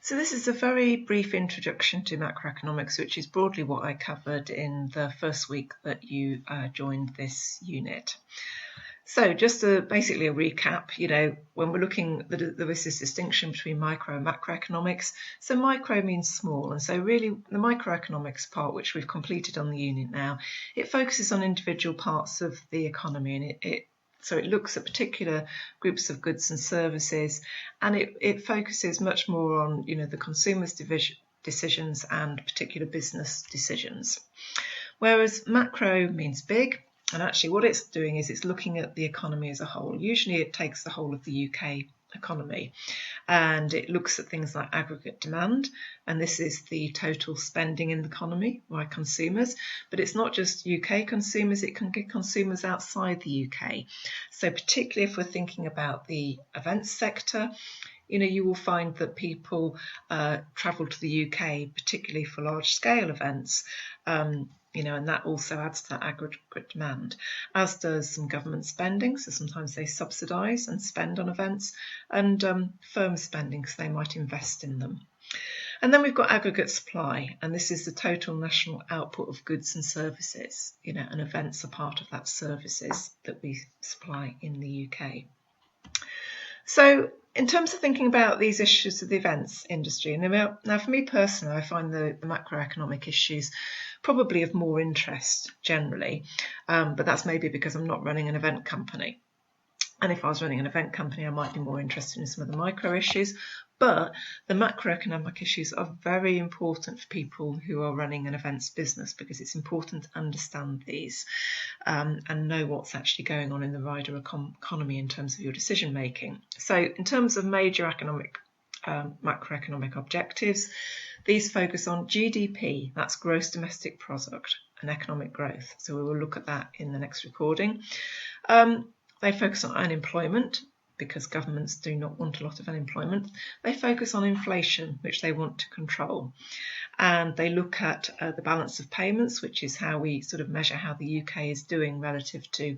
So this is a very brief introduction to macroeconomics, which is broadly what I covered in the first week that you joined this unit. So just basically a recap, when we're looking, there is this distinction between micro and macroeconomics. So micro means small, and so really the microeconomics part, which we've completed on the unit now, it focuses on individual parts of the economy, and so it looks at particular groups of goods and services, and it focuses much more on the consumer's decisions and particular business decisions. Whereas macro means big, and actually what it's doing is it's looking at the economy as a whole. Usually it takes the whole of the UK economy, and it looks at things like aggregate demand, and this is the total spending in the economy by consumers, but it's not just UK consumers, it can get consumers outside the UK. So particularly if we're thinking about the events sector, you will find that people travel to the UK, particularly for large scale events, and that also adds to that aggregate demand, as does some government spending. So sometimes they subsidise and spend on events, and firm spending, so they might invest in them. And then we've got aggregate supply, and this is the total national output of goods and services, and events are part of that services that we supply in the UK. So in terms of thinking about these issues of the events industry, and now for me personally, I find the macroeconomic issues probably of more interest generally, but that's maybe because I'm not running an event company. And if I was running an event company, I might be more interested in some of the micro issues. But the macroeconomic issues are very important for people who are running an events business, because it's important to understand these and know what's actually going on in the wider economy in terms of your decision making. So in terms of major macroeconomic objectives, these focus on GDP, that's gross domestic product, and economic growth. So we will look at that in the next recording. They focus on unemployment, because governments do not want a lot of unemployment. They focus on inflation, which they want to control. And they look at the balance of payments, which is how we sort of measure how the UK is doing relative to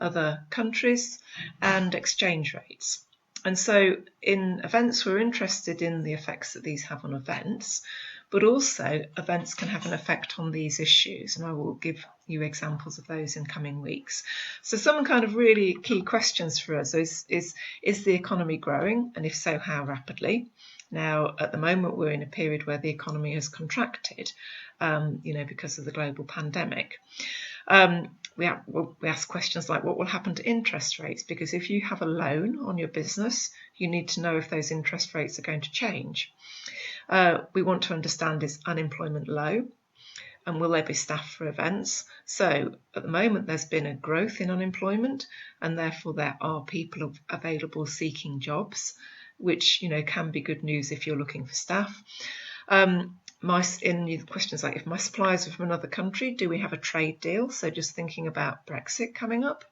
other countries, and exchange rates. And so in events, we're interested in the effects that these have on events, but also events can have an effect on these issues, and I will give you examples of those in coming weeks. So some kind of really key questions for us is the economy growing, and if so, how rapidly? Now, at the moment, we're in a period where the economy has contracted, because of the global pandemic. We ask questions like, what will happen to interest rates? Because if you have a loan on your business, you need to know if those interest rates are going to change. We want to understand, is unemployment low? And will there be staff for events? So at the moment, there's been a growth in unemployment, and therefore there are people available seeking jobs, which can be good news if you're looking for staff. In questions like, if my suppliers are from another country, do we have a trade deal? So just thinking about Brexit coming up.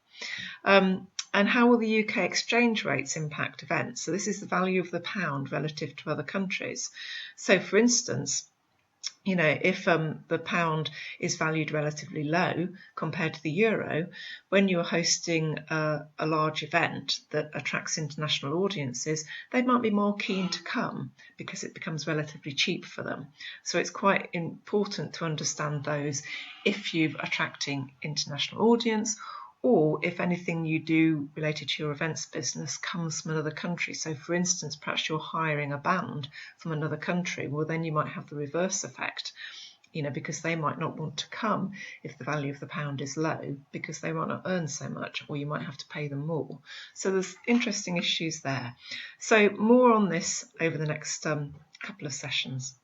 And how will the UK exchange rates impact events? So this is the value of the pound relative to other countries. So for instance, if the pound is valued relatively low compared to the euro, when you're hosting a large event that attracts international audiences, they might be more keen to come because it becomes relatively cheap for them. So it's quite important to understand those if you're attracting international audience, or if anything you do related to your events business comes from another country. So for instance, perhaps you're hiring a band from another country, well then you might have the reverse effect, because they might not want to come if the value of the pound is low, because they might not earn so much, or you might have to pay them more. So there's interesting issues there. So more on this over the next couple of sessions.